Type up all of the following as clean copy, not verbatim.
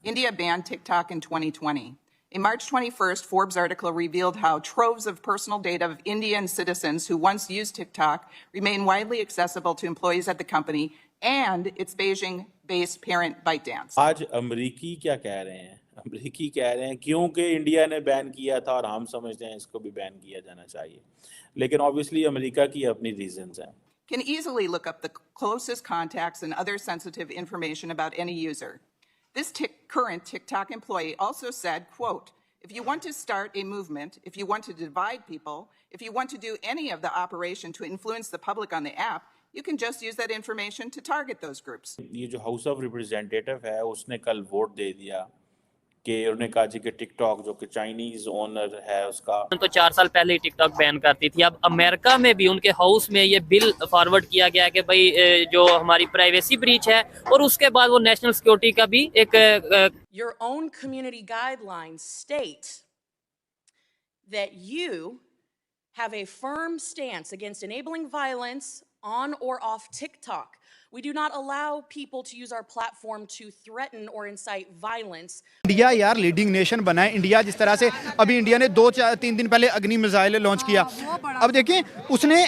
India banned TikTok in 2020. A March 21st Forbes article revealed how troves of personal data of Indian citizens who once used TikTok remain widely accessible to employees at the company and its Beijing-based parent ByteDance. आज अमेरिकी क्या कह रहे हैं? अमेरिकी कह रहे हैं क्योंकि इंडिया ने बैन किया था और हम समझते हैं इसको भी बैन किया जाना चाहिए, लेकिन ऑब्वियसली अमेरिका की अपनी रीजंस हैं. Can easily look up the closest contacts and other sensitive information about any user. This current TikTok employee also said, quote, "If you want to start a movement, if you want to divide people, if you want to do any of the operation to influence the public on the app, you can just use that information to target those groups." ये जो house of representative है उसने कल vote दे दिया कि उन्होंने कहा जी कि टिकटॉक जो कि चाइनीज ओनर है उसका तो 4 साल पहले ही टिकटॉक बैन करती थी. अब अमेरिका में भी उनके हाउस में ये बिल फॉरवर्ड किया गया कि भाई जो हमारी प्राइवेसी ब्रीच है और उसके बाद वो नेशनल सिक्योरिटी का भी एक Your own community guidelines state that you have a firm stance against enabling violence on or off TikTok. We do not allow people to use our platform to threaten or incite violence. India यार leading nation बना है. India जिस तरह से अभी India ने 2-3 दिन पहले अग्नि मिसाइल लॉन्च किया. अब देखें उसने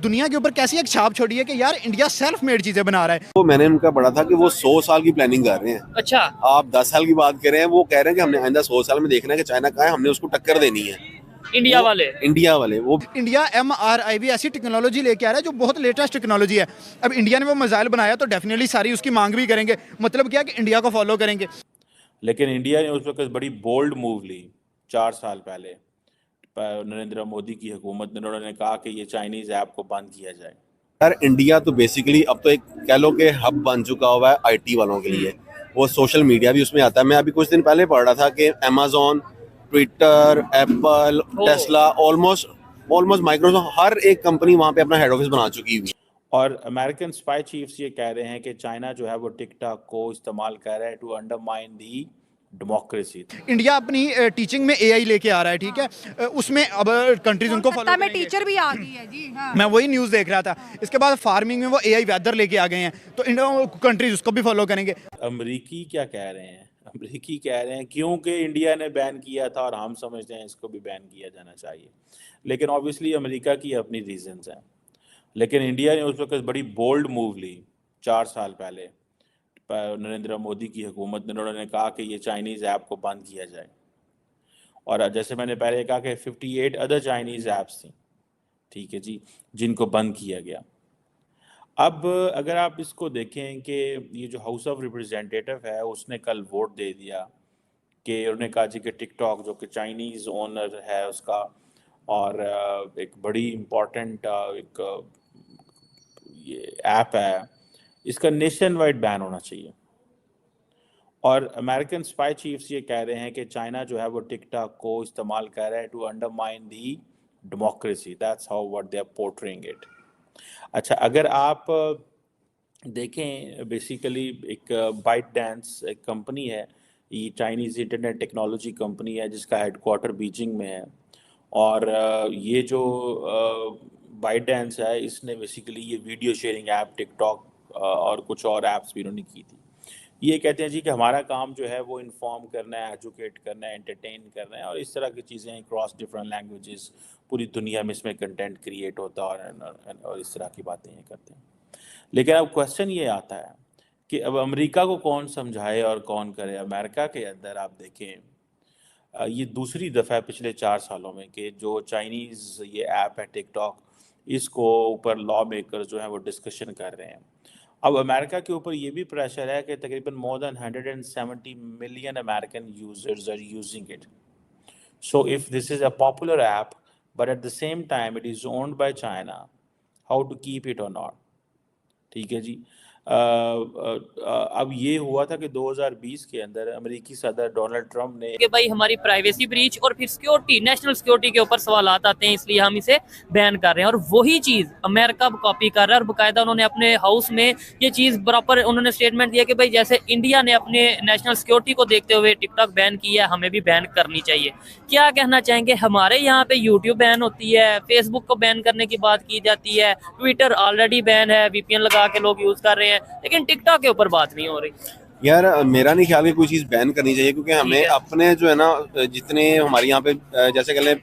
दुनिया के ऊपर कैसी एक छाप छोड़ी है कि यार इंडिया सेल्फ मेड चीजें बना रहा है. वो मैंने उनका पढ़ा था कि वो 100 साल की प्लानिंग कर रहे हैं. अच्छा, आप 10 साल की बात कर रहे हैं, वो कह रहे हैं कि हमने आइंदा 100 साल में देखना है कि चाइना कहाँ है, हमने उसको टक्कर देनी है. इंडिया वाले वो इंडिया MRI भी ऐसी टेक्नोलॉजी लेके आ रहा है जो बहुत लेटेस्ट टेक्नोलॉजी है. अब इंडिया ने वो मिसाइल बनाया तो डेफिनेटली सारी उसकी मांग भी करेंगे. मतलब क्या कि इंडिया को फॉलो करेंगे. लेकिन इंडिया ने उस वक्त बड़ी बोल्ड मूव ली 4 साल पहले. नरेंद्र मोदी की हुकूमत ने उन्होंने कहा कि ये चाइनीज ऐप को बंद किया जाए. यार इंडिया तो बेसिकली अब तो एक कह लो कि हब बन चुका हुआ है IT वालों के लिए. वो सोशल मीडिया भी उसमें आता है. मैं अभी कुछ दिन पहले पढ़ रहा था कि Amazon, Twitter, Apple, Tesla, almost Microsoft, हर एक कंपनी वहां पे अपना हेड ऑफिस बना चुकी हुई है. और अमेरिकन स्पाई चीफ्स ये कह रहे हैं कि चाइना जो है वो टिकटॉक को इस्तेमाल कर रहा है to undermine the democracy. India अपनी टीचिंग में AI लेके आ रहा है. ठीक है, उसमें अब कंट्रीज उनको फॉलो में टीचर भी आ गई है जी. हाँ. मैं वही न्यूज़ देख रहा था. इसके बाद फार्मिंग में वो AI वेदर लेके आ गए हैं तो इंडिया कंट्रीज उसको भी फॉलो करेंगे. अमेरिकी क्या कह रहे हैं? अमेरिकी कह रहे हैं क्योंकि इंडिया ने बैन किया था और हम समझते हैं इसको भी बैन किया जाना चाहिए, लेकिन ऑब्वियसली अमेरिका की अपनी रीजंस हैं. लेकिन इंडिया ने उस वक्त बड़ी बोल्ड मूव ली 4 साल पहले. नरेंद्र मोदी की हुकूमत ने उन्होंने कहा कि ये चाइनीज़ ऐप को बंद किया जाए. और जैसे मैंने पहले कहा कि 58 अदर चाइनीज़ ऐप्स थी, ठीक है जी, जिनको बंद किया गया. अब अगर आप इसको देखें कि ये जो हाउस ऑफ रिप्रेजेंटेटिव है उसने कल वोट दे दिया कि उन्होंने कहा जी कि टिकटॉक जो कि चाइनीज़ ओनर है उसका और एक बड़ी इम्पॉर्टेंट एक ये ऐप है, इसका नेशन वाइड बैन होना चाहिए. और अमेरिकन स्पाई चीफ्स ये कह रहे हैं कि चाइना जो है वो टिकटॉक को इस्तेमाल कर रहा है to undermine the democracy. That's how what they are portraying it. अच्छा, अगर आप देखें बेसिकली एक ByteDance एक कंपनी है, ये चाइनीज़ इंटरनेट टेक्नोलॉजी कंपनी है जिसका हेडक्वार्टर बीजिंग में है. और ये जो ByteDance है इसने बेसिकली ये वीडियो शेयरिंग ऐप टिकटॉक और कुछ और ऐप्स भी इन्होंने की थी. ये कहते हैं जी कि हमारा काम जो है वो इन्फॉर्म करना है, एजुकेट करना है, एंटरटेन करना है और इस तरह की चीज़ें क्रॉस डिफरेंट लैंग्वेजेस पूरी दुनिया में इसमें कंटेंट क्रिएट होता है और इस तरह की बातें ये करते हैं. लेकिन अब क्वेश्चन ये आता है कि अब अमेरिका को कौन समझाए और कौन करे. अमेरिका के अंदर आप देखें ये दूसरी दफ़ा पिछले 4 सालों में कि जो चाइनीज़ ये ऐप है टिकटॉक, इसको ऊपर लॉ मेकर जो है वो डिस्कशन कर रहे हैं. अब अमेरिका के ऊपर ये भी प्रेशर है कि तकरीबन more than 170 million American users are using it. So if this is a popular app but at the same time it is owned by China, how to keep it or not. ठीक है जी. अब ये हुआ था कि 2020 के अंदर अमेरिकी सदर डोनाल्ड ट्रंप ने कि भाई हमारी प्राइवेसी ब्रीच और फिर सिक्योरिटी, नेशनल सिक्योरिटी के ऊपर सवाल आते हैं, इसलिए हम इसे बैन कर रहे हैं. और वही चीज़ अमेरिका कॉपी कर रहा है और बाकायदा उन्होंने अपने हाउस में ये चीज़ बराबर उन्होंने स्टेटमेंट दिया कि भाई जैसे इंडिया ने अपने नेशनल सिक्योरिटी को देखते हुए टिकटॉक बैन किया है, हमें भी बैन करनी चाहिए. क्या कहना चाहेंगे? हमारे यहाँ पे यूट्यूब बैन होती है, फेसबुक को बैन करने की बात की जाती है, ट्विटर ऑलरेडी बैन है, VPN लगा के लोग यूज़ कर रहे हैं, लेकिन टिकटॉक के ऊपर बात नहीं हो रही. यार मेरा नहीं ख्याल कि कोई चीज़ बैन करनी चाहिए, क्योंकि हमें है। अपने जो है ना जितने हमारे यहाँ पे जैसे कह लें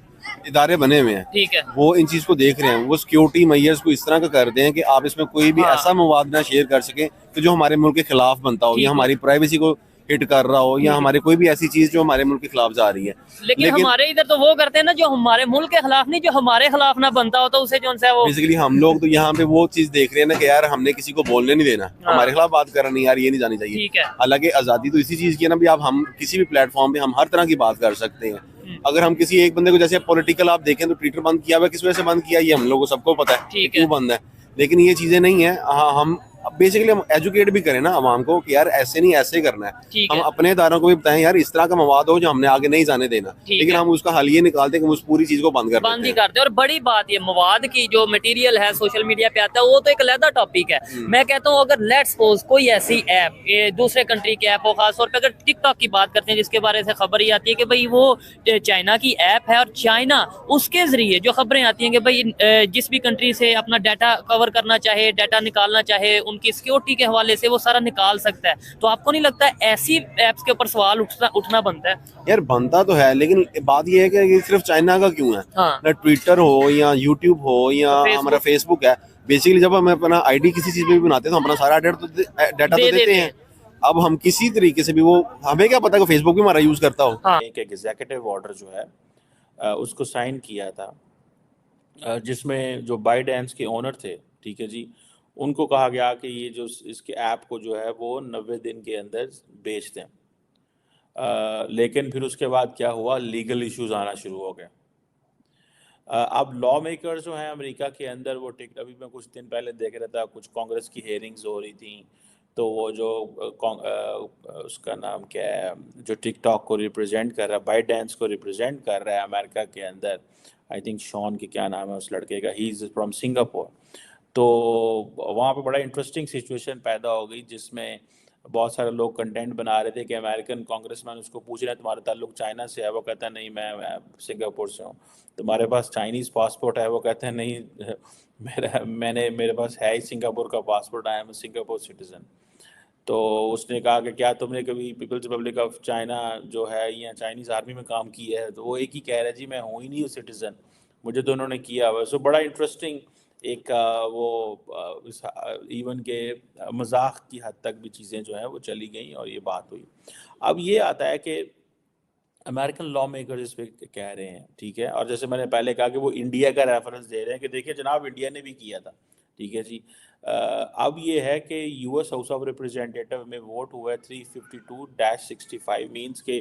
इदारे बने हुए हैं, ठीक है। वो इन चीज़ को देख रहे हैं, वो सिक्योरिटी मेजर्स को इस तरह का कर दें कि आप इसमें कोई भी हाँ। ऐसा मवाद ना शेयर कर सकें कि जो हमारे मुल्क के खिलाफ बनता हो, ठीक या हो। हमारी प्राइवेसी को हिट कर रहा हो, या हमारे कोई भी ऐसी चीज़ जो हमारे मुल्क के खिलाफ जा रही है। लेकिन हमारे इधर तो वो करते हैं ना, जो हमारे मुल्क के खिलाफ नहीं, जो हमारे खिलाफ ना बनता हो तो उसे जो है वो बेसिकली हम लोग तो यहाँ पे वो चीज़ देख रहे हैं ना कि यार हमने किसी को बोलने नहीं देना, हाँ। हमारे खिलाफ बात करना नहीं, यार ये नहीं जानी चाहिए। ठीक है। हालांकि आज़ादी तो इसी चीज़ की है ना भी, आप हम किसी भी प्लेटफॉर्म पे हम हर तरह की बात कर सकते हैं। अगर हम किसी एक बंदे को, जैसे पॉलिटिकल आप देखें तो ट्विटर बंद किया हुआ, किस वजह से बंद किया, ये हम लोगों को सबको पता है कि ठीक क्यों बंद है। लेकिन ये चीज़ें नहीं है, हाँ हम बेसिकली हम एजुकेट भी करें ना अवाम को कि यार ऐसे नहीं, ऐसे करना है। ठीक हम है। अपने इदारों को भी बताएं यार इस तरह का मवाद हो जो हमने आगे नहीं जाने देना, ठीक लेकिन है। हम उसका हल ये निकालते हैं कि हम उस पूरी चीज़ को बंद कर बंद देते ही हैं। करते हैं। और बड़ी बात ये मवाद की जो मटेरियल है सोशल मीडिया पे आता है, वो तो एक अलग टॉपिक है। मैं कहता हूँ अगर लेट्स सपोज कोई ऐसी ऐप, ये दूसरे कंट्री की ऐप हो, खासतौर पे अगर टिकटॉक की बात करते हैं जिसके बारे से खबर ही आती है कि भाई वो चाइना की ऐप है, और चाइना उसके जरिए जो खबरें आती हैं कि भाई जिस भी कंट्री से अपना डाटा कवर करना चाहे, डाटा निकालना चाहे, उनकी सिक्योरिटी के हवाले से वो सारा निकाल सकता है। तो आपको नहीं लगता ऐसी ऐप्स के ऊपर सवाल उठना बनता है? यार बनता तो है, लेकिन बात ये है कि ये सिर्फ चाइना का क्यों है? हाँ। ना ट्विटर हो या यूट्यूब हो या हमारा फेसबुक है, बेसिकली जब हम अपना आईडी किसी चीज पे भी बनाते हैं तो हम अपना सारा डाटा तो देते हैं। अब हम किसी तरीके से भी, वो हमें क्या पता कि फेसबुक भी हमारा यूज करता हो। हाँ। एक एग्जीक्यूटिव ऑर्डर जो है उसको साइन किया था, जिसमें जो बाइडेंस के ओनर थे, ठीक है जी, उनको कहा गया कि ये जो इसके ऐप को जो है वो 90 दिन के अंदर बेच दें। लेकिन फिर उसके बाद क्या हुआ, लीगल इश्यूज आना शुरू हो गए। अब लॉ मेकर्स जो हैं अमेरिका के अंदर, वो अभी मैं कुछ दिन पहले देख रहा था, कुछ कांग्रेस की हेयरिंग्स हो रही थी, तो वो जो उसका नाम क्या है, जो टिकटॉक को रिप्रेजेंट कर रहा है, बाइडेंस को रिप्रेजेंट कर रहा है अमेरिका के अंदर, आई थिंक शॉन की क्या नाम है उस लड़के का, ही इज़ फ्रॉम सिंगापुर। तो वहाँ पे बड़ा इंटरेस्टिंग सिचुएशन पैदा हो गई, जिसमें बहुत सारे लोग कंटेंट बना रहे थे कि अमेरिकन कांग्रेसमैन उसको पूछ रहे हैं तुम्हारा ताल्लुक चाइना से है, वो कहता है नहीं मैं सिंगापुर से हूँ। तुम्हारे पास चाइनीज़ पासपोर्ट है, वो कहते हैं नहीं मेरे पास है ही सिंगापुर का passport, I am Singapore citizen. तो उसने कहा कि क्या तुमने कभी पीपल्स रिपब्लिक ऑफ चाइना जो है या चाइनीज़ आर्मी में काम किया है? तो वो एक ही कह रहा है जी मैं हूँ ही नहीं हूँ सिटीज़न, मुझे तो उन्होंने किया हुआ है। सो बड़ा इंटरेस्टिंग एक इवन के मजाक की हद तक भी चीज़ें जो हैं वो चली गई और ये बात हुई। अब ये आता है कि अमेरिकन लॉ मेकर्स इस पे कह रहे हैं, ठीक है, और जैसे मैंने पहले कहा कि वो इंडिया का रेफरेंस दे रहे हैं कि देखिए जनाब इंडिया ने भी किया था, ठीक है जी। अब ये है कि यूएस हाउस ऑफ रिप्रेजेंटेटिव में वोट हुआ है 352-65, मीन्स के